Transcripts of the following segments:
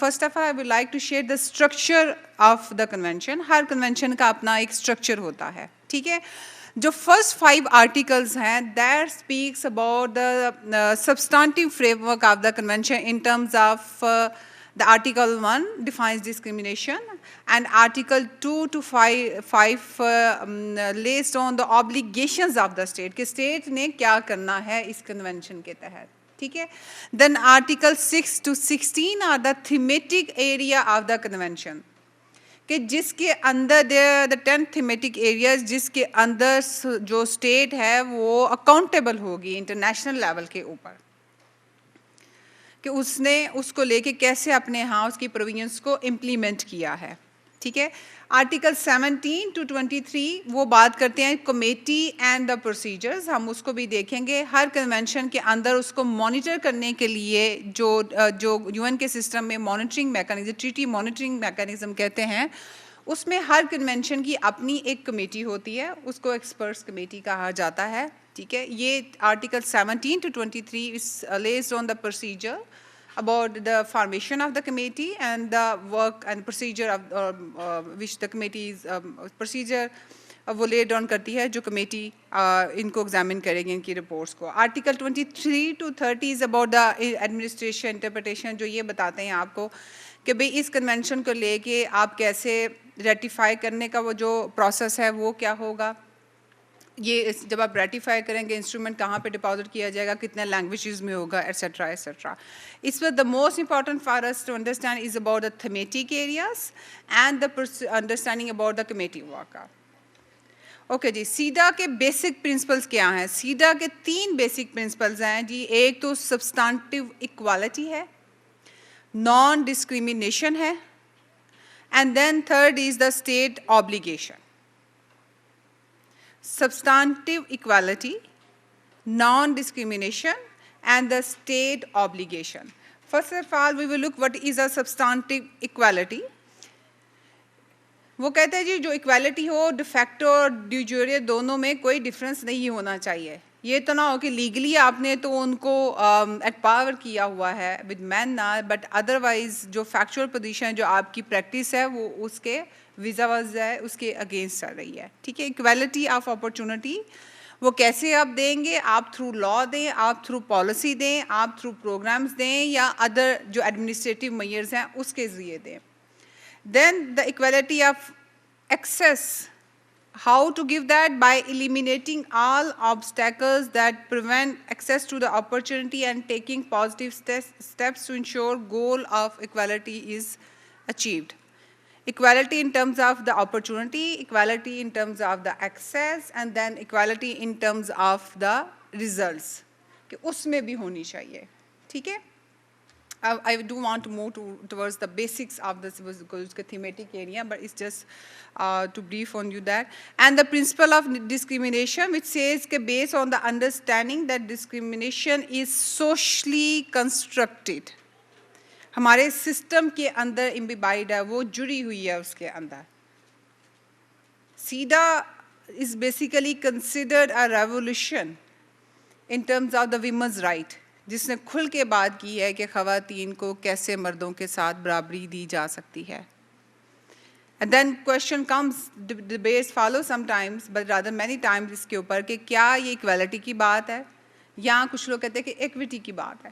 first of all, I would like to share the structure of the convention. Hare convention کا اپنا ایک structure ہوتا ہے, ٹھیک ہے. جو first 5 articles ہیں, that speaks about the substantive framework of the convention in terms of the Article 1 defines discrimination, and Article 2 to 5 lays on the obligations of the state, کہ state نے کیا کرنا ہے اس convention کے تحت, ٹھیک ہے. Then Article 6 to 16 are the thematic area of the convention, کہ جس کے اندر the 10 thematic areas جس کے اندر جو state ہے وہ accountable ہوگی انٹرنیشنل لیول کے اوپر, کہ اس نے اس کو لے کے کیسے اپنے ہاں اس کی پروویژنس کو امپلیمنٹ کیا ہے, ٹھیک ہے. آرٹیکل 17 to 23 وہ بات کرتے ہیں کمیٹی اینڈ دا پروسیجرز, ہم اس کو بھی دیکھیں گے. ہر کنونشن کے اندر اس کو مانیٹر کرنے کے لیے جو یو این کے سسٹم میں monitoring mechanism, treaty monitoring mechanism کہتے ہیں, اس میں ہر کنونشن کی اپنی ایک کمیٹی ہوتی ہے, اس کو ایکسپرٹس کمیٹی کہا جاتا ہے, ٹھیک ہے. یہ article 17 to 23 is lays on the procedure about the formation of the committee and the work and procedure of which the committee is procedure وہ lay down کرتی ہے جو کمیٹی ان کو ایگزامن کرے گی ان کی رپورٹس کو. Article 23 to 30 is about the administration interpretation, جو یہ بتاتے ہیں آپ کو کہ بھئی اس کنونشن کو لے کے آپ کیسے ریٹیفائی کرنے کا وہ جو پروسیس ہے وہ کیا ہوگا, یہ جب آپ ریٹیفائی کریں گے انسٹرومنٹ کہاں پہ ڈپازٹ کیا جائے گا, کتنے لینگویجز میں ہوگا, ایٹسٹرا ایٹسٹرا. اس میں the most important for us to understand is about the thematic areas and the understanding about the committee work. Okay ji, CEDAW کے بیسک پرنسپلس کیا ہیں؟ سیڈا کے 3 بیسک پرنسپلس ہیں جی. ایک تو سبسٹانٹیو اکوالٹی ہے, نان ڈسکریمنیشن ہے, and then third is the state obligation. Substantive equality, non-discrimination, and the state obligation. First of all, we will look what is a substantive equality. وہ کہتے ہیں جی جو equality ہو de facto اور de jure دونوں میں کوئی difference نہیں ہونا چاہیے. یہ تو نہ ہو کہ لیگلی آپ نے تو ان کو ایٹ پاور کیا ہوا ہے ود مین نہ, بٹ ادروائز جو فیکچوئل پوزیشن جو آپ کی پریکٹس ہے وہ اس کے ویزا واز ہے اس کے اگینسٹ چل رہی ہے, ٹھیک ہے. ایکویلٹی آف اپرچونٹی وہ کیسے آپ دیں گے, آپ تھرو لا دیں, آپ تھرو پالیسی دیں, آپ تھرو پروگرامز دیں, یا ادر جو ایڈمنسٹریٹو میئرز ہیں اس کے ذریعے دیں. Then the equality of access, how to give that? By eliminating all obstacles that prevent access to the opportunity and taking positive steps to ensure goal of equality is achieved. Equality in terms of the opportunity, equality in terms of the access, and then equality in terms of the results. کہ اس میں بھی ہونی چاہیے, ٹھیک ہے. I do want to move towards the basics of this thematic area, but it's just to brief on you that. And the principle of discrimination, which says that based on the understanding that discrimination is socially constructed. ہمارے system کے اندر امبیبائڈ ہے, وہ جڑی ہوئی ہے اس کے اندر. سیڈا is basically considered a revolution in terms of the women's right, جس نے کھل کے بات کی ہے کہ خواتین کو کیسے مردوں کے ساتھ برابری دی جا سکتی ہے. And then question comes, debates follow sometimes, but rather many times اس کے اوپر کہ کیا یہ equality کی بات ہے یا کچھ لوگ کہتے ہیں کہ equity کی بات ہے.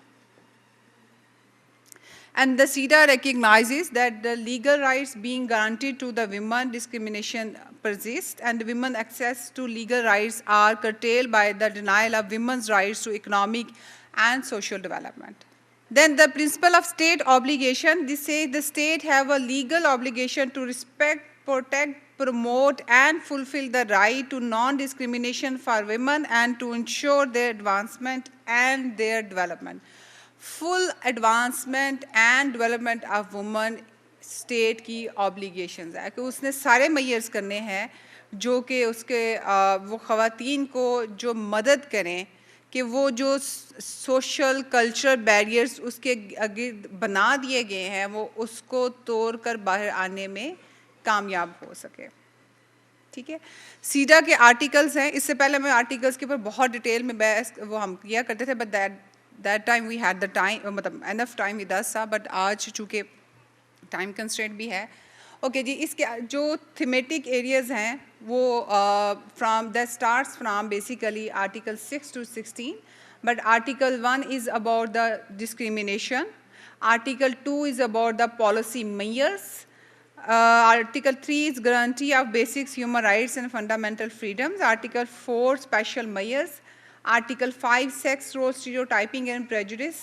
And the CEDA recognizes that the legal rights being guaranteed to the women, discrimination persists, and women access to legal rights are curtailed by the denial of women's rights to economic and social development. Then the principle of state obligation, this says the state have a legal obligation to respect, protect, promote, and fulfill the right to non-discrimination for women and to ensure their advancement and their development. Full advancement and development of women state کی obligations ہے کہ اس نے سارے measures کرنے ہیں جو کہ اس کے وہ خواتین کو جو مدد کریں کہ وہ جو سوشل کلچر بیریئرز اس کے گرد بنا دیے گئے ہیں وہ اس کو توڑ کر باہر آنے میں کامیاب ہو سکے, ٹھیک ہے. سیڈا کے آرٹیکلز ہیں, اس سے پہلے میں آرٹیکلز کے اوپر بہت ڈیٹیل میں بحث وہ ہم کیا کرتے تھے, but that time we had the time, مطلب enough time with us, but آج چونکہ ٹائم کنسٹرینٹ بھی ہے. اوکے جی, اس کے جو تھیمیٹک ایریاز ہیں وہ from that starts from basically article 6 to 16, but article 1 is about the discrimination, article 2 is about the policy measures, article 3 is guarantee of basic human rights and fundamental freedoms, article 4 special measures, article 5 sex role stereotyping and prejudice.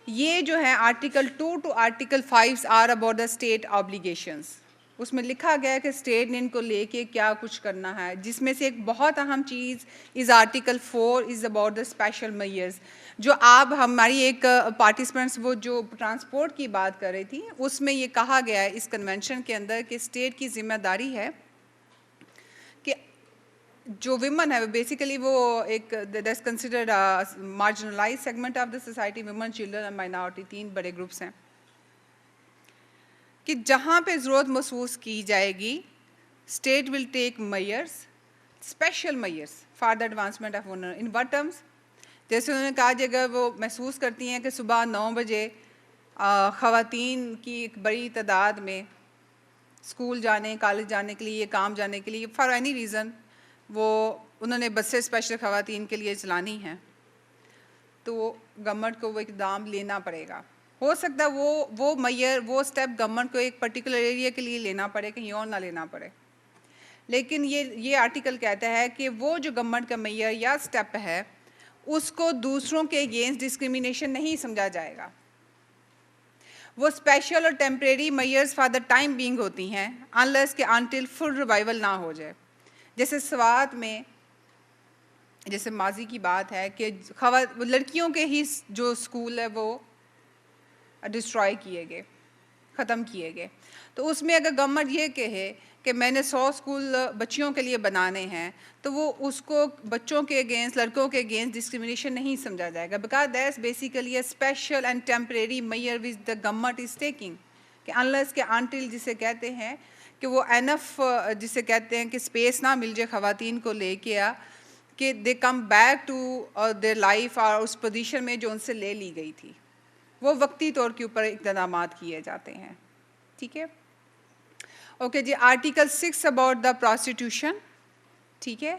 یہ جو ہے article 2 to article 5 are about the state obligations. اس میں لکھا گیا ہے کہ state نے ان کو لے کے کیا کچھ کرنا ہے, جس میں سے ایک بہت اہم چیز is article 4 is about the special measures. جو آپ ہماری ایک پارٹیسپینٹس وہ جو ٹرانسپورٹ کی بات کر رہی تھی, اس میں یہ کہا گیا ہے اس کنونشن کے اندر کہ اسٹیٹ کی ذمہ داری ہے کہ جو ویمن ہے بیسیکلی وہ ایک that's considered marginalise segment of the society, women, children and minority, 3 بڑے گروپس ہیں, کہ جہاں پہ ضرورت محسوس کی جائے گی state will take measures, special measures for the advancement of women. In what terms? جیسے انہوں نے کہا جگہ وہ محسوس کرتی ہیں کہ صبح 9 بجے خواتین کی ایک بڑی تعداد میں اسکول جانے, کالج جانے کے لیے, کام جانے کے لیے, فار اینی ریزن وہ انہوں نے بسیں اسپیشل خواتین کے لیے چلانی ہیں, تو گورنمنٹ کو وہ اقدام لینا پڑے گا. ہو سکتا ہے وہ میئر وہ اسٹیپ گورنمنٹ کو ایک پرٹیکولر ایریا کے لیے لینا پڑے, کہیں اور نہ لینا پڑے, لیکن یہ آرٹیکل کہتا ہے کہ وہ جو گورنمنٹ کا میئر یا اسٹیپ ہے اس کو دوسروں کے اگینسٹ ڈسکریمنیشن نہیں سمجھا جائے گا. وہ اسپیشل اور temporary measures for the time being ہوتی ہیں انلیس کہ انٹل فل ریوائول نہ ہو جائے. جیسے سوات میں جیسے ماضی کی بات ہے کہ لڑکیوں کے ہی جو اسکول ہے وہ ڈسٹرائے کیے گئے, ختم کیے گئے. تو اس میں اگر گورنمنٹ یہ کہے کہ میں نے 100 اسکول بچیوں کے لیے بنانے ہیں, تو وہ اس کو بچوں کے اگینسٹ, لڑکوں کے اگینسٹ ڈسکریمنیشن نہیں سمجھا جائے گا, because that's basically a special and temporary measure which the government is taking, کہ انلیس کہ انٹل جسے کہتے ہیں کہ وہ انف جسے کہتے ہیں کہ اسپیس نہ مل جائے خواتین کو لے کے کہ they come back to their life اور اس پوزیشن میں جو ان سے لے لی گئی تھی, وہ وقتی طور کے اوپر اقدامات کیے جاتے ہیں. ٹھیک ہے, okay ji. Article 6 about the prostitution, ٹھیک ہے.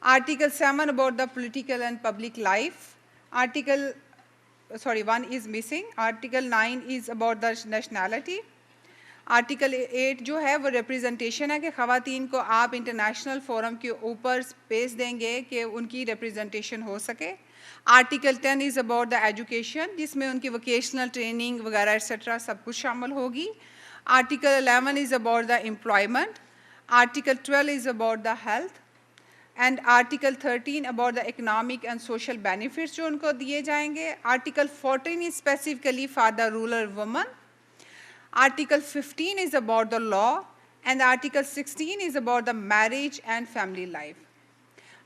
Article 7 about the political and public life. Article 1 is missing. Article 9 is about the nationality. Article 8 جو ہے وہ ریپریزنٹیشن ہے کہ خواتین کو آپ انٹرنیشنل فورم کے اوپر اسپیس دیں گے کہ ان کی ریپریزنٹیشن ہو سکے. Article 10 is about the education, جس میں ان کی ووکیشنل ٹریننگ وغیرہ ایٹسٹرا سب کچھ شامل ہوگی. Article 11 is about the employment. Article 12 is about the health. And article 13 about the economic and social benefits جو ان کو دیے جائیں گے. Article 14 is specifically for the rural women. Article 15 is about the law, and Article 16 is about the marriage and family life.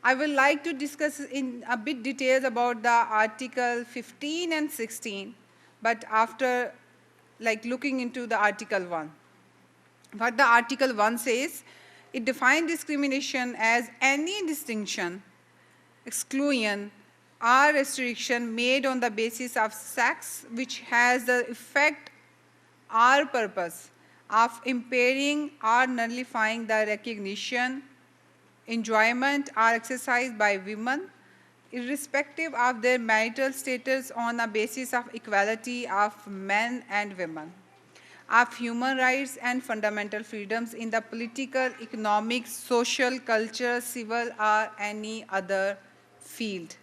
I would like to discuss in a bit details about the Article 15 and 16, but after looking into the Article 1. What the Article 1 says, it defines discrimination as any distinction, exclusion, or restriction made on the basis of sex which has the effect or purpose of impairing or nullifying the recognition, enjoyment, or exercise by women, irrespective of their marital status, on the basis of equality of men and women, of human rights and fundamental freedoms in the political, economic, social, cultural, civil, or any other field.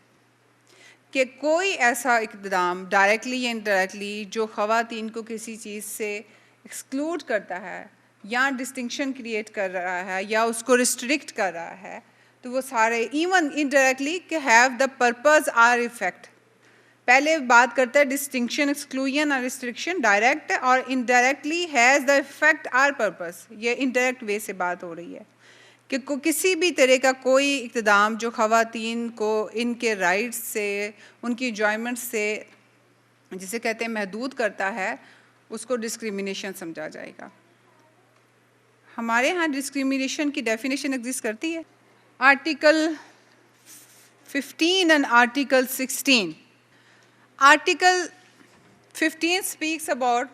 کہ کوئی ایسا اقدام directly یا indirectly جو خواتین کو کسی چیز سے ایکسکلوڈ کرتا ہے یا ڈسٹنکشن کریٹ کر رہا ہے یا اس کو ریسٹرکٹ کر رہا ہے, تو وہ سارے ایون انڈائریکٹلی کہ have the purpose or effect. پہلے بات کرتا ہے ڈسٹنکشن, ایکسکلوژن اور ریسٹرکشن ڈائریکٹ, اور indirectly has the effect or purpose. یہ انڈائریکٹ وے سے بات ہو رہی ہے کہ کسی بھی طرح کا کوئی اقدام جو خواتین کو ان کے رائٹس سے, ان کی انجوائمنٹ سے جسے کہتے ہیں محدود کرتا ہے, اس کو ڈسکریمنیشن سمجھا جائے گا. ہمارے ہاں ڈسکریمنیشن کی ڈیفینیشن ایگزسٹ کرتی ہے. Article 15 and article 16. Article 15 speaks about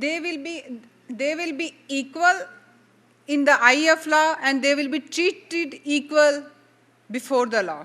they will be equal in the eye of law and they will be treated equal before the law.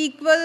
equal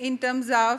in terms of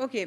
Okay.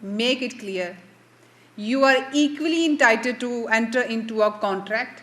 Make it clear. You are equally entitled to enter into a contract.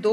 2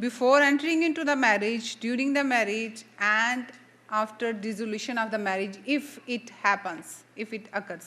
Before entering into the marriage, during the marriage and after dissolution of the marriage, if it happens, if it occurs.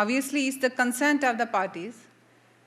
obviously is the consent of the parties.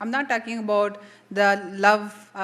I'm not talking about the love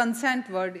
consent word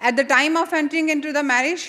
At the time of entering into the marriage,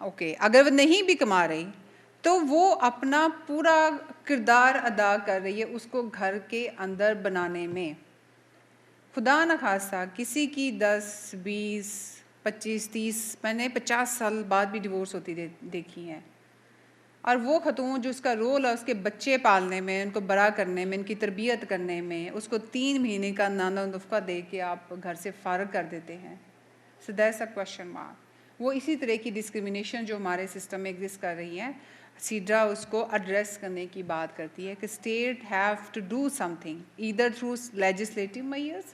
okay اگر وہ نہیں بھی کما رہی تو وہ اپنا پورا کردار ادا کر رہی ہے اس کو گھر کے اندر بنانے میں. خدا نخواستہ کسی کی 10 20 25 30 میں نے 50 سال بعد بھی ڈیورس ہوتی دیکھی ہیں, اور وہ خاتون جو اس کا رول ہے اس کے بچے پالنے میں, ان کو بڑا کرنے میں, ان کی تربیت کرنے میں, اس کو 3 مہینے کا نانا نفقہ دے کے آپ گھر سے فارغ کر دیتے ہیں. So that's a question mark. وہ اسی طرح کی ڈسکریمنیشن جو ہمارے سسٹم میں ایگزسٹ کر رہی ہیں, سیڈرا اس کو ایڈریس کرنے کی بات کرتی ہے کہ state have to do something either through legislative measures,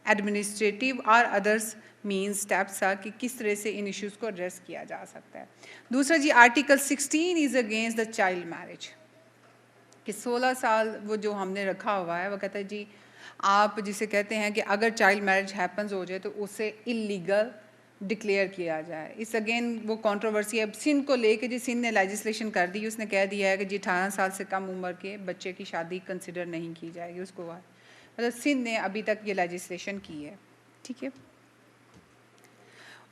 administrative اور ادرس مینس اسٹیپس کہ کس طرح سے ان ایشوز کو ایڈریس کیا جا سکتا ہے. دوسرا جی article 16 is against the child marriage, کہ 16 سال وہ جو ہم نے رکھا ہوا ہے وہ کہتا ہے جی آپ جسے کہتے ہیں کہ اگر چائلڈ میرج ہیپنز ہو جائے تو اسے اللیگل ڈکلیئر کیا جائے. اس اگین وہ کنٹروورسی ہے سندھ کو لے کے, جی سندھ نے لیجسلیشن کر دی, اس نے کہہ دیا ہے کہ جی 18 سال سے کم عمر کے بچے کی شادی کنسیڈر نہیں کی جائے گی. اس کو مطلب سندھ نے ابھی تک یہ لیجسلیشن کی ہے. ٹھیک ہے,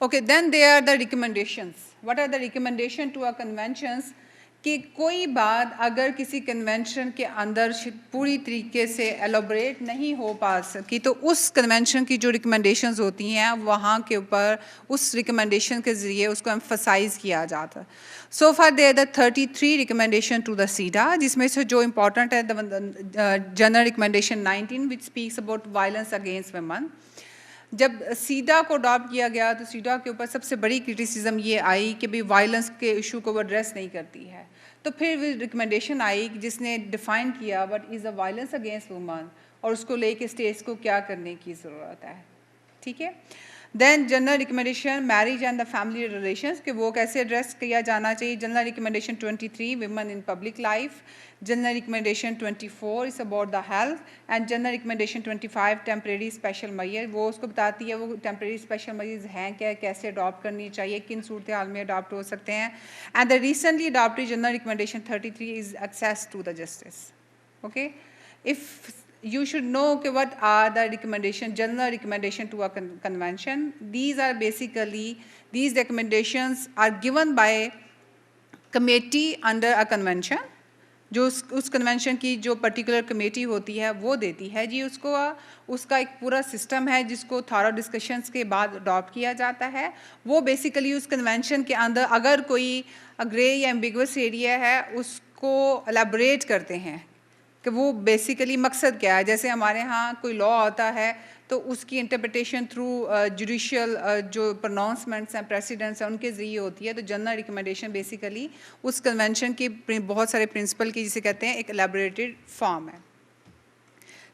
okay. Then they are the recommendations. What are the recommendation to our conventions, کہ کوئی بات اگر کسی کنونشن کے اندر پوری طریقے سے ایلوبریٹ نہیں ہو پا سکی تو اس کنونشن کی جو ریکمنڈیشنز ہوتی ہیں وہاں کے اوپر اس ریکمنڈیشن کے ذریعے اس کو ایمفسائز کیا جاتا ہے. So far they are the 33 recommendation to the CEDAW, جس میں سے جو امپورٹنٹ ہے general recommendation 19 which speaks about violence against women. جب سیڈا کو اڈاپٹ کیا گیا تو سیڈا کے اوپر سب سے بڑی کرٹیسزم یہ آئی کہ بھی وائلنس کے ایشو کو وہ ایڈریس نہیں کرتی ہے. تو پھر وہ ریکمنڈیشن آئی جس نے ڈیفائن کیا what is a violence against women, اور اس کو لے کے اسٹیٹس کو کیا کرنے کی ضرورت ہے. ٹھیک ہے. Then general recommendation marriage and the family relations, کہ وہ کیسے ایڈریس کیا جانا چاہیے. General recommendation 23 women in public life. General recommendation 24 is about the health. And general recommendation 25 temporary special measure, وہ اس کو بتاتی ہے وہ ٹیمپریری اسپیشل میئرز ہیں کیا, کیسے اڈاپٹ کرنی چاہیے, کن صورتحال میں اڈاپٹ ہو سکتے ہیں. And the recently adapted general recommendation 33 is access to the justice. Okay, if you should know what are the general recommendation to a convention. These are basically, these recommendations are given by committee under a convention. جو اس convention کی جو particular committee ہوتی ہے وہ دیتی ہے جی اس کو, اس کا ایک پورا سسٹم ہے جس کو تھارو ڈسکشنس کے بعد اڈاپٹ کیا جاتا ہے. وہ بیسیکلی اس کنونشن کے اندر اگر کوئی گرے یا ایمبیگوس ایریا ہے اس کو الیبوریٹ کرتے ہیں کہ وہ بیسیکلی مقصد کیا ہے. جیسے ہمارے ہاں کوئی لا آتا ہے تو اس کی انٹرپریٹیشن تھرو جوڈیشل جو پروناؤنسمنٹس ہیں پریسیڈنٹس ہیں ان کے ذریعے ہوتی ہے. تو جنرل ریکمنڈیشن بیسیکلی اس کنونشن کی بہت سارے پرنسپل کی جسے کہتے ہیں ایک الیبوریٹڈ فارم ہے.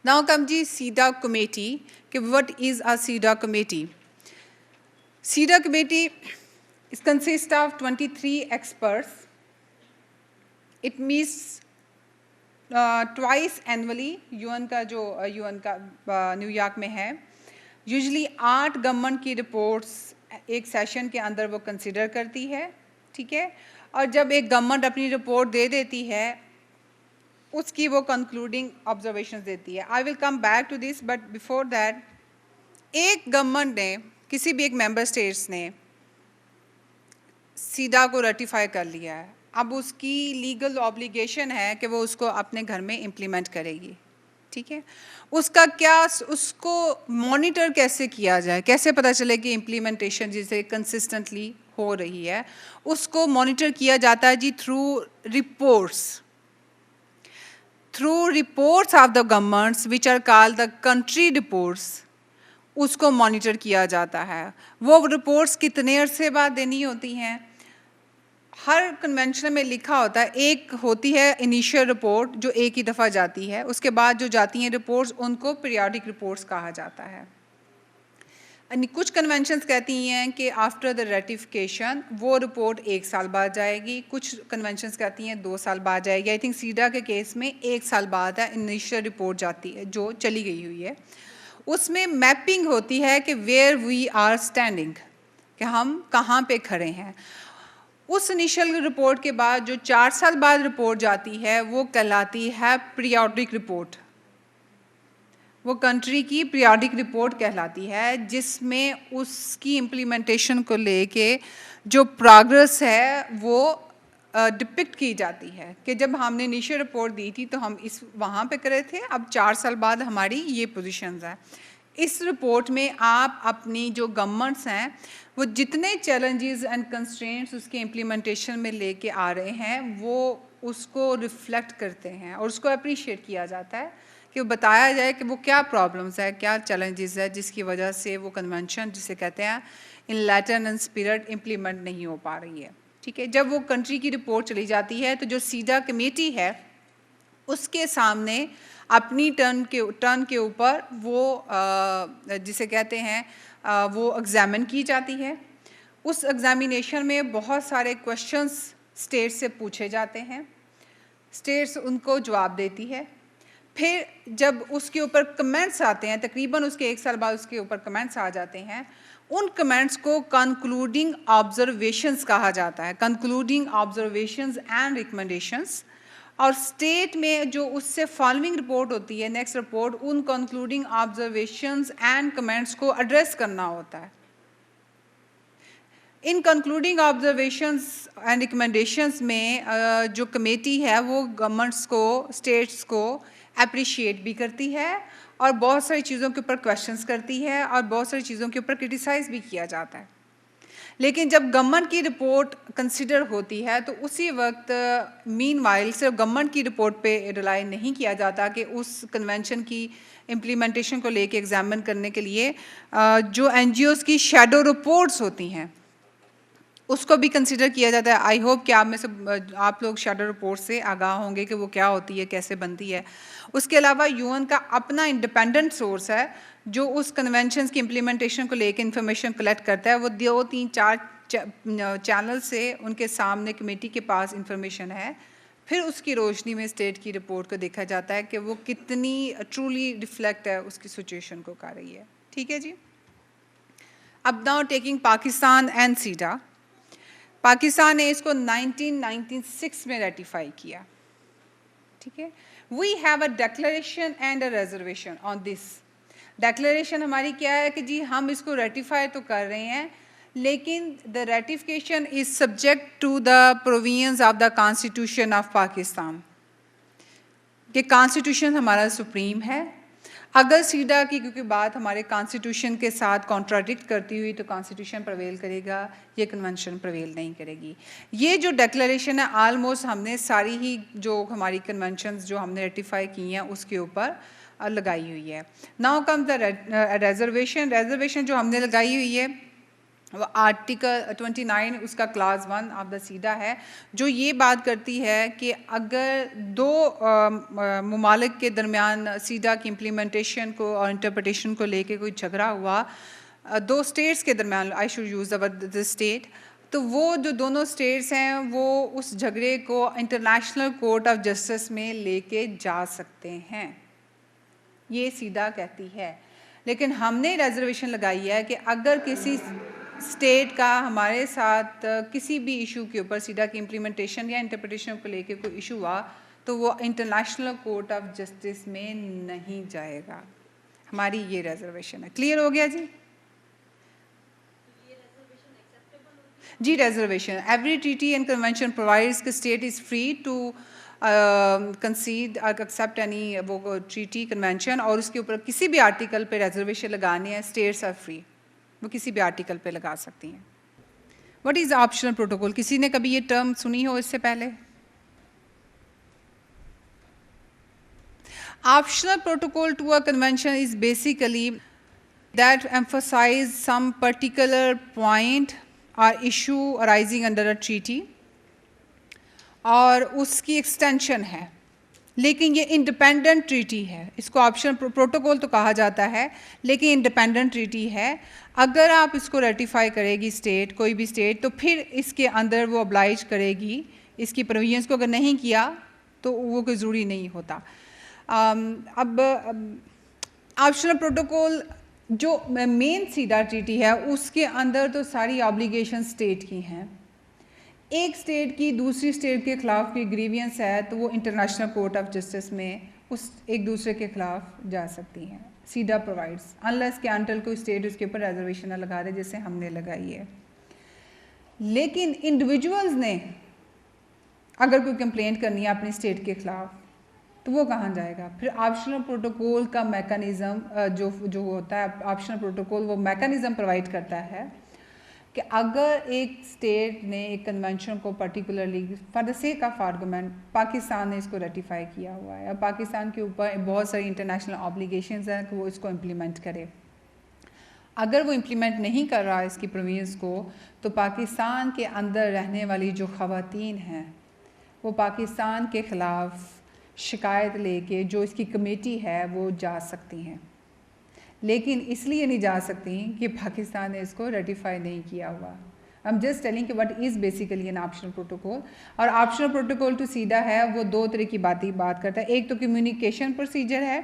ناؤ کم جی سیڈا کمیٹی, کہ what is a سیڈا committee. سیڈا committee is consist of 23 experts. It meets twice annually. یون کا جو یون کا نیو یارک میں ہے. یوزلی 8 گورنمنٹ کی رپورٹس ایک سیشن کے اندر وہ کنسیڈر کرتی ہے. ٹھیک ہے, اور جب ایک گورنمنٹ اپنی رپورٹ دے دیتی ہے اس کی وہ کنکلوڈنگ آبزرویشنز دیتی ہے. I will come back to this, but before that ایک گورنمنٹ نے کسی بھی ایک ممبر اسٹیٹس نے سیڈا کو ریٹیفائی کر لیا ہے, اب اس کی لیگل آبلیگیشن ہے کہ وہ اس کو اپنے گھر میں امپلیمنٹ کرے گی. ٹھیک ہے, اس کا کیا, اس کو مانیٹر کیسے کیا جائے, کیسے پتہ چلے کہ امپلیمنٹیشن جسے کنسسٹنٹلی ہو رہی ہے. اس کو مانیٹر کیا جاتا ہے جی through reports of the governments which are call the country reports. اس کو مانیٹر کیا جاتا ہے. وہ رپورٹس کتنے عرصے بعد دینی ہوتی ہیں. ہر کنونشن میں لکھا ہوتا ہے, ایک ہوتی ہے انیشیل رپورٹ جو ایک ہی دفعہ جاتی ہے, اس کے بعد جو جاتی ہیں رپورٹس ان کو پیریوڈک رپورٹس کہا جاتا ہے. کچھ کنونشنز کہتی ہیں کہ آفٹر دا ریٹیفیکیشن وہ رپورٹ 1 سال بعد جائے گی, کچھ کنونشنز کہتی ہیں 2 سال بعد جائے گی. آئی تھنک سیڈا کے کیس میں 1 سال بعد ہے انیشیل رپورٹ جاتی ہے جو چلی گئی ہوئی ہے. اس میں میپنگ ہوتی ہے کہ ویئر وی آر اسٹینڈنگ, کہ ہم کہاں پہ کھڑے ہیں. اس انیشل رپورٹ کے بعد جو 4 سال بعد رپورٹ جاتی ہے وہ کہلاتی ہے پیریوڈک رپورٹ. وہ کنٹری کی پیریوڈک رپورٹ کہلاتی ہے، جس میں اس کی امپلیمنٹیشن کو لے کے جو پروگرس ہے وہ ڈپکٹ کی جاتی ہے کہ جب ہم نے انیشیل رپورٹ دی تھی تو ہم وہاں پہ کرے تھے، اب 4 سال بعد ہماری یہ پوزیشنز ہیں. اس رپورٹ میں آپ اپنی جو گورنمنٹس ہیں وہ جتنے چیلنجز اینڈ کنسٹرینٹس اس کے امپلیمنٹیشن میں لے کے آ رہے ہیں وہ اس کو ریفلیکٹ کرتے ہیں اور اس کو اپریشیٹ کیا جاتا ہے کہ وہ بتایا جائے کہ وہ کیا پرابلمس ہے، کیا چیلنجز ہے جس کی وجہ سے وہ کنونشن جسے کہتے ہیں ان لیٹر اینڈ اسپرٹ امپلیمنٹ نہیں ہو پا رہی ہے. ٹھیک ہے، جب وہ کنٹری کی رپورٹ چلی جاتی ہے تو جو سیڈا کمیٹی ہے اس کے سامنے اپنی ٹرن کے اوپر وہ جسے کہتے ہیں وہ ایگزامن کی جاتی ہے. اس ایگزامینیشن میں بہت سارے کوشچنس اسٹیٹ سے پوچھے جاتے ہیں، اسٹیٹس ان کو جواب دیتی ہے. پھر جب اس کے اوپر کمنٹس آتے ہیں، تقریباً اس کے 1 سال بعد اس کے اوپر کمنٹس آ جاتے ہیں، ان کمنٹس کو کنکلوڈنگ آبزرویشنز کہا جاتا ہے، کنکلوڈنگ آبزرویشنز اینڈ ریکمنڈیشنز. اور اسٹیٹ میں جو اس سے فالوئنگ رپورٹ ہوتی ہے، next report, in concluding observations and comments کو ایڈریس کرنا ہوتا ہے. ان کنکلوڈنگ آبزرویشنز اینڈ ریکمنڈیشنز میں جو کمیٹی ہے وہ گورنمنٹس کو، اسٹیٹس کو اپریشیٹ بھی کرتی ہے اور بہت ساری چیزوں کے اوپر کویشچنس کرتی ہے اور بہت ساری چیزوں کے اوپر کرٹیسائز بھی کیا جاتا ہے. لیکن جب گورنمنٹ کی رپورٹ کنسیڈر ہوتی ہے تو اسی وقت مین وائل صرف گورنمنٹ کی رپورٹ پہ ریلائی نہیں کیا جاتا کہ اس کنونشن کی امپلیمنٹیشن کو لے کے ایگزامن کرنے کے لیے جو این جی اوز کی شیڈو رپورٹس ہوتی ہیں اس کو بھی کنسیڈر کیا جاتا ہے. آئی ہوپ کہ آپ میں سے آپ لوگ شیڈو رپورٹ سے آگاہ ہوں گے کہ وہ کیا ہوتی ہے، کیسے بنتی ہے. اس کے علاوہ یو این کا اپنا انڈیپینڈنٹ سورس ہے جو اس کنونشنز کی امپلیمنٹیشن کو لے کے انفارمیشن کلیکٹ کرتا ہے. وہ 2-3-4 چینل سے ان کے سامنے کمیٹی کے پاس انفارمیشن ہے. پھر اس کی روشنی میں اسٹیٹ کی رپورٹ کو دیکھا جاتا ہے کہ وہ کتنی ٹرولی ریفلیکٹ ہے اس کی سچویشن کو کر رہی ہے. ٹھیک ہے جی. اب now taking Pakistan and CEDAW. Pakistan نے اس کو 1996 میں ریٹیفائی کیا. ٹھیک ہے. We have a declaration and a reservation on this. Declaration ہماری کیا ہے کہ جی ہم اس کو ریٹیفائی تو کر رہے ہیں لیکن the ratification is subject to the provisions of the constitution of Pakistan. کہ کانسٹیٹیوشن ہمارا سپریم ہے. اگر سیڈا کی کیونکہ بات ہمارے کانسٹیٹیوشن کے ساتھ کانٹراڈکٹ کرتی ہوئی تو کانسٹیٹیوشن پرویل کرے گا، یہ کنونشن پرویل نہیں کرے گی. یہ جو ڈیکلیریشن ہے آلموسٹ ہم نے ساری ہی جو ہماری کنونشنز جو ہم نے ریٹیفائی کی ہیں اس کے اوپر لگائی ہوئی ہے. Now come the reservation. Reservation جو ہم نے لگائی ہوئی ہے وہ آرٹیکل 29 اس کا کلاس 1 آف دا سیڈا ہے جو یہ بات کرتی ہے کہ اگر 2 ممالک کے درمیان سیڈا کی امپلیمنٹیشن کو اور انٹرپریٹیشن کو لے کے کوئی جھگڑا ہوا 2 اسٹیٹس کے درمیان، I should use the word the state, تو وہ جو دونوں اسٹیٹس ہیں وہ اس جھگڑے کو انٹرنیشنل کورٹ آف جسٹس میں لے کے جا سکتے ہیں. یہ سیدھا کہتی ہے. لیکن ہم نے ریزرویشن لگائی ہے کہ اگر کسی اسٹیٹ کا ہمارے ساتھ کسی بھی ایشو کے اوپر سیڈا کی امپلیمنٹیشن یا انٹرپریٹیشن کو لے کے کوئی ایشو ہوا تو وہ انٹرنیشنل کورٹ آف جسٹس میں نہیں جائے گا. ہماری یہ ریزرویشن ہے. کلیئر ہو گیا جی؟ جی reservation every treaty and convention provides کہ state is free to concede accept any وہ ٹریٹی کنونشن اور اس کے اوپر کسی بھی آرٹیکل پہ ریزرویشن لگانے ہیں. اسٹیٹس آر فری، وہ کسی بھی آرٹیکل پہ لگا سکتی ہیں. What is optional protocol? کسی نے کبھی یہ ٹرم سنی ہو اس سے پہلے؟ Optional protocol to a convention is basically that emphasize some particular point or issue arising under a treaty اور اس کی ایکسٹینشن ہے لیکن یہ انڈیپینڈنٹ ٹریٹی ہے. اس کو آپشنل پروٹوکول تو کہا جاتا ہے لیکن انڈیپینڈنٹ ٹریٹی ہے. اگر آپ اس کو ریٹیفائی کرے گی اسٹیٹ، کوئی بھی اسٹیٹ، تو پھر اس کے اندر وہ oblige کرے گی اس کی پروویژنس کو. اگر نہیں کیا تو وہ کوئی ضروری نہیں ہوتا. اب آپشنل پروٹوکول جو مین سیڈا ٹریٹی ہے اس کے اندر تو ساری آبلیگیشن اسٹیٹ کی ہیں. ایک اسٹیٹ کی دوسری اسٹیٹ کے خلاف کوئی گریوینس ہے تو وہ انٹرنیشنل کورٹ آف جسٹس میں اس ایک دوسرے کے خلاف جا سکتی ہیں. سیڈا پرووائڈس انلیس کہ انٹل کوئی اسٹیٹ اس کے اوپر ریزرویشن نہ لگا دے جیسے ہم نے لگائی ہے. لیکن انڈیویجولز نے اگر کوئی کمپلینٹ کرنی ہے اپنی اسٹیٹ کے خلاف تو وہ کہاں جائے گا؟ پھر آپشنل پروٹوکول کا میکانزم جو ہوتا ہے آپشنل پروٹوکول وہ میکانزم پرووائڈ کرتا ہے کہ اگر ایک اسٹیٹ نے ایک کنونشن کو particularly for the sake of argument Pakistan نے اس کو ریٹیفائی کیا ہوا ہے اور پاکستان کے اوپر بہت ساری انٹرنیشنل آبلیگیشنز ہیں کہ وہ اس کو امپلیمنٹ کرے. اگر وہ امپلیمنٹ نہیں کر رہا اس کی پرووینس کو تو پاکستان کے اندر رہنے والی جو خواتین ہیں وہ پاکستان کے خلاف شکایت لے کے جو اس کی کمیٹی ہے وہ جا سکتی ہیں. لیکن اس لیے نہیں جا سکتی کہ پاکستان نے اس کو ریٹیفائی نہیں کیا ہوا. I'm just telling کہ what is basically an optional protocol. اور optional protocol to سیڈا ہے وہ دو طرح کی بات کرتا ہے. ایک تو کمیونیکیشن پروسیجر ہے,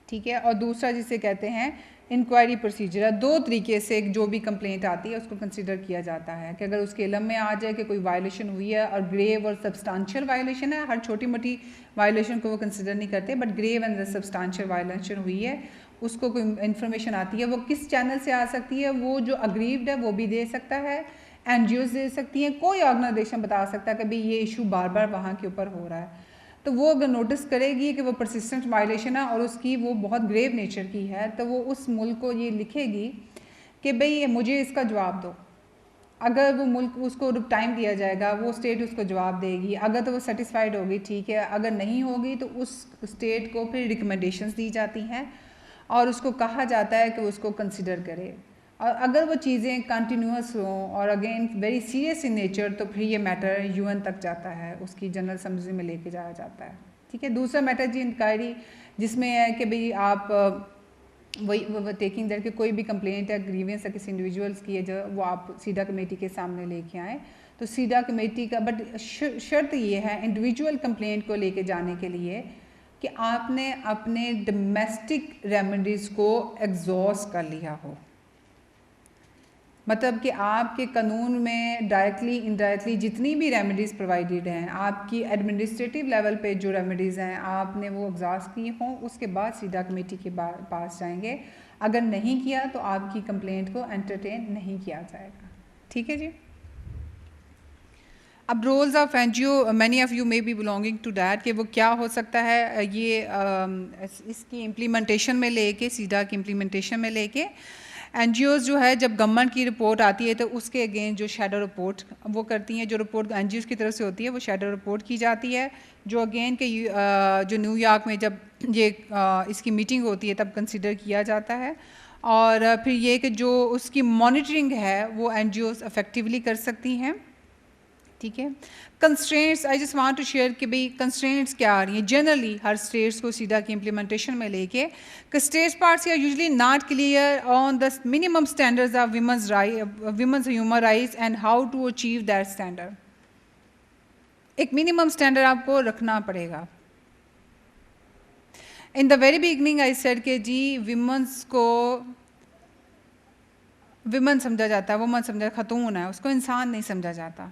ٹھیک ہے, اور دوسرا جسے کہتے ہیں انکوائری پروسیجر ہے. دو طریقے سے جو بھی کمپلینٹ آتی ہے اس کو کنسیڈر کیا جاتا ہے کہ اگر اس کے علم میں آ جائے کہ کوئی وائلیشن ہوئی ہے اور گریو اور سبسٹانشیل وائلیشن ہے, ہر چھوٹی موٹی وائلیشن کو وہ کنسیڈر نہیں کرتے, بٹ گریو اینڈ سبسٹانشیل وائلیشن ہوئی ہے اس کو کوئی انفارمیشن آتی ہے, وہ کس چینل سے آ سکتی ہے, وہ جو اگریوڈ ہے وہ بھی دے سکتا ہے, این جی اوز دے سکتی ہیں, کوئی آرگنائزیشن بتا سکتا ہے کہ بھئی یہ ایشو بار بار وہاں کے اوپر ہو رہا ہے. تو وہ اگر نوٹس کرے گی کہ وہ پرسسٹنٹ وائلیشن ہے اور اس کی وہ بہت گریو نیچر کی ہے تو وہ اس ملک کو یہ لکھے گی کہ بھئی مجھے اس کا جواب دو. اگر وہ ملک اس کو ٹائم دیا جائے گا وہ اسٹیٹ اس کو جواب دے گی, اگر تو وہ سیٹسفائیڈ ہوگی ٹھیک ہے, اگر نہیں ہوگی تو اس اسٹیٹ کو پھر ریکمنڈیشنز دی جاتی ہیں اور اس کو کہا جاتا ہے کہ اس کو کنسیڈر کرے. اور اگر وہ چیزیں کنٹینیوس ہوں اور again very serious in nature تو پھر یہ میٹر یو این تک جاتا ہے, اس کی جنرل اسمبلی میں لے کے جایا جاتا ہے, ٹھیک ہے. دوسرا میٹر جی انکوائری جس میں ہے کہ بھئی آپ وہی ٹیکنگ دیٹ کہ کوئی بھی کمپلینٹ ہے گریوینس ہے کسی انڈیویجولس کی ہے جو وہ آپ سیڈا کمیٹی کے سامنے لے کے آئیں تو سیڈا کمیٹی کا بٹ شرط یہ ہے انڈیویجول کمپلینٹ کو لے کے جانے کے لیے کہ آپ نے اپنے ڈومیسٹک ریمیڈیز کو ایگزاسٹ کر لیا ہو. مطلب کہ آپ کے قانون میں ڈائریکٹلی انڈائریکٹلی جتنی بھی ریمیڈیز پرووائڈیڈ ہیں آپ کی ایڈمنسٹریٹو لیول پہ جو ریمیڈیز ہیں آپ نے وہ ایگزاسٹ کی ہوں, اس کے بعد سیڈا کمیٹی کے پاس جائیں گے. اگر نہیں کیا تو آپ کی کمپلینٹ کو انٹرٹین نہیں کیا جائے گا, ٹھیک ہے جی. اب rules of N G O many of you may be belonging to that کہ وہ کیا ہو سکتا ہے, یہ اس کی امپلیمنٹیشن میں لے کے سیڈا کی امپلیمنٹیشن میں لے کے این جی اوز جو ہے جب گورنمنٹ کی رپورٹ آتی ہے تو اس کے اگین جو شیڈو رپورٹ وہ کرتی ہیں, جو رپورٹ این جی اوز کی طرف سے ہوتی ہے وہ شیڈو رپورٹ کی جاتی ہے جو اگین کہ جو نیو یارک میں جب یہ اس کی میٹنگ ہوتی ہے تب کنسیڈر کیا جاتا ہے. اور پھر یہ کہ جو اس کی مانیٹرنگ ہے وہ این جی اوز افیکٹولی کر سکتی ہیں, ٹھیک ہے. Constraints I just want to share کہ بھئی کنسٹرینٹس کیا آ رہی ہیں جنرلی ہر اسٹیٹس کو سیڈا کی امپلیمنٹیشن میں لے کے کہ states parties are usually not clear on the minimum standards of women's human rights and how to achieve that standard. ایک منیمم اسٹینڈرڈ آپ کو رکھنا پڑے گا. In the very beginning I said کہ جی ویمنس کو ویمن سمجھا جاتا ہے, وومن سمجھا خاتون ہے, اس کو انسان نہیں سمجھا جاتا.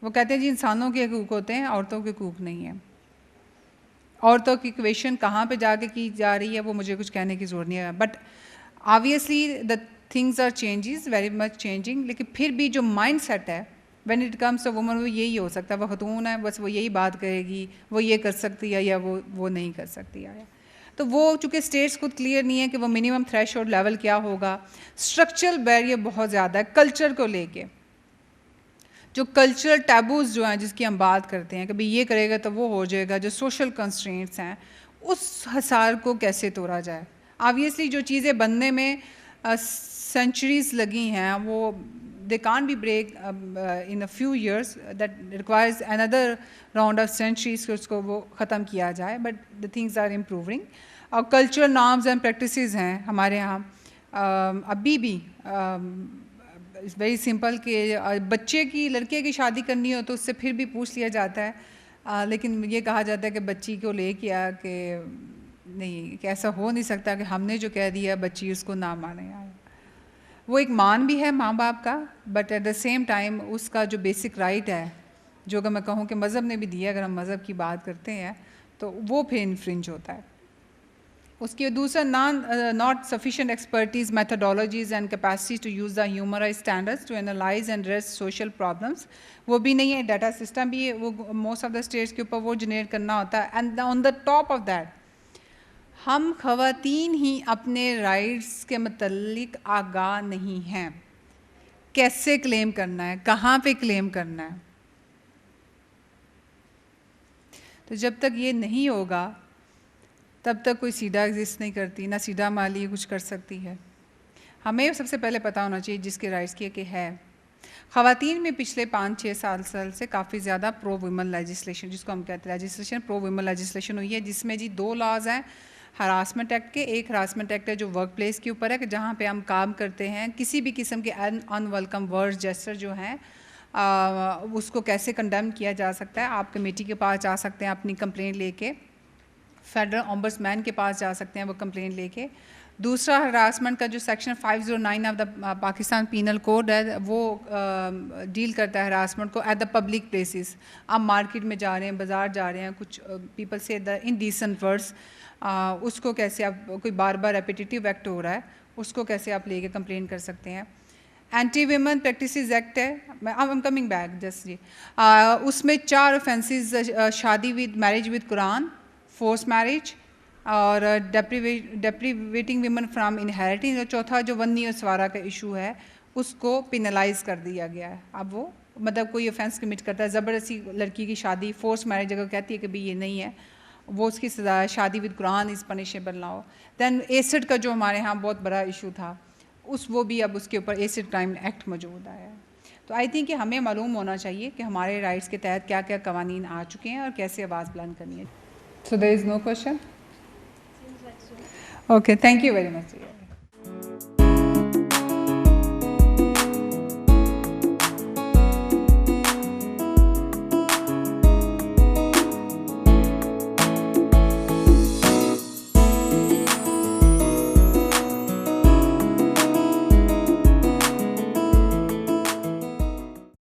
وہ کہتے ہیں جی انسانوں کے حقوق ہوتے ہیں عورتوں کے حقوق نہیں ہیں. عورتوں کی ایکویشن کہاں پہ جا کے کی جا رہی ہے وہ مجھے کچھ کہنے کی ضرورت نہیں ہے, but obviously the things are changes very much changing. لیکن پھر بھی جو مائنڈ سیٹ ہے when it comes to women وہ یہی ہو سکتا ہے, وہ خاتون ہے بس وہ یہی بات کرے گی, وہ یہ کر سکتی ہے یا وہ نہیں کر سکتی ہے. تو وہ چونکہ اسٹیٹس خود کلیئر نہیں ہے کہ وہ منیمم تھریش ہولڈ لیول کیا ہوگا. اسٹرکچرل بیریئر بہت زیادہ ہے کلچر کو لے کے, جو کلچرل ٹیبوز جو ہیں جس کی ہم بات کرتے ہیں کہ بھئی یہ کرے گا تو وہ ہو جائے گا, جو سوشل کنسٹرینٹس ہیں اس حصار کو کیسے توڑا جائے. آبویسلی جو چیزیں بننے میں سینچریز لگی ہیں وہ they can't be break in a few years, that requires اندر راؤنڈ آف سینچریز کہ اس کو وہ ختم کیا جائے, but the things are improving. اور کلچرل نارمز اینڈ پریکٹسز ہیں ہمارے یہاں ابھی بھی ویری سمپل کہ بچے کی لڑکے کی شادی کرنی ہو تو اس سے پھر بھی پوچھ لیا جاتا ہے, لیکن یہ کہا جاتا ہے کہ بچی کو لے کے آ کہ نہیں, کہ ایسا ہو نہیں سکتا کہ ہم نے جو کہہ دیا بچی اس کو نہ مانے. وہ ایک مان بھی ہے ماں باپ کا, but at the same time اس کا جو بیسک رائٹ ہے جو اگر میں کہوں کہ مذہب نے بھی دیا, اگر ہم مذہب کی بات کرتے ہیں تو وہ پھر انفرنج ہوتا ہے. اس کی دوسرا not sufficient expertise, methodologies and capacity to use the humorized standards to analyze and address social problems. وہ بھی نہیں ہے. ڈیٹا سسٹم بھی وہ موسٹ آف دا اسٹیٹس کے اوپر وہ جنریٹ کرنا ہوتا ہے. And on the top of that ہم خواتین ہی اپنے رائٹس کے متعلق آگاہ نہیں ہیں. کیسے کلیم کرنا ہے, کہاں پہ کلیم کرنا ہے. تو جب تک یہ نہیں ہوگا تب تک کوئی سیڈا ایگزسٹ نہیں کرتی, نہ سیڈا مالی کچھ کر سکتی ہے. ہمیں سب سے پہلے پتہ ہونا چاہیے جس کے رائٹس کی کہ ہے. خواتین میں پچھلے 5-6 سال سے کافی زیادہ پرو ویمن لیجسلیشن, جس کو ہم کہتے ہیں لیجسلیشن, پرو ویمن لیجسلیشن ہوئی ہے, جس میں 2 لاز ہیں ہراسمنٹ ایکٹ کے. ایک ہراسمنٹ ایکٹ ہے جو ورک پلیس کے اوپر ہے, کہ جہاں پہ ہم کام کرتے ہیں کسی بھی قسم کے ان ویلکم ورڈز جیسر جو ہیں اس کو کیسے کنڈیم کیا جا سکتا ہے. آپ کمیٹی کے پاس جا سکتے ہیں اپنی کمپلین لے کے, فیڈرل اومبڈسمین کے پاس جا سکتے ہیں وہ کمپلین لے کے. دوسرا ہراسمنٹ کا جو section 509 of the Pakistan penal code ہے وہ ڈیل کرتا ہے ہراسمنٹ کو ایٹ دا پبلک پلیسز. آپ مارکیٹ میں جا رہے ہیں, بازار جا رہے ہیں, کچھ پیپل سے دا انڈیسنٹ ورڈس, اس کو کیسے آپ, کوئی بار بار ریپیٹیٹیو ایکٹ ہو رہا ہے اس کو کیسے آپ لے کے کمپلین کر سکتے ہیں. اینٹی ویمن پریکٹسز ایکٹ ہے, I'm coming back جسٹ جی, اس میں 4 offences شادی with marriage with Quran, force marriage اور ڈیپریویٹنگ ویمن فرام انہیریٹنگ, اور چوتھا جو ونی اور سوارا کا ایشو ہے اس کو پینلائز کر دیا گیا ہے. اب وہ مطلب کوئی offense کمٹ کرتا ہے, زبردستی لڑکی کی شادی, فورس میرج اگر کہتی ہے کہ بھی یہ نہیں ہے, وہ اس کی سزا ہے شادی with Quran is punishable now. Then acid کا جو ہمارے ہاں بہت بڑا ایشو تھا, وہ بھی اب اس کے اوپر ایسڈ کرائم ایکٹ موجود آیا ہے. تو آئی تھنک کہ ہمیں معلوم ہونا چاہیے کہ ہمارے رائٹس کے تحت کیا کیا قوانین آ چکے ہیں اور کیسے آواز بلند کرنی ہے. So there is no question? Okay, thank you very much.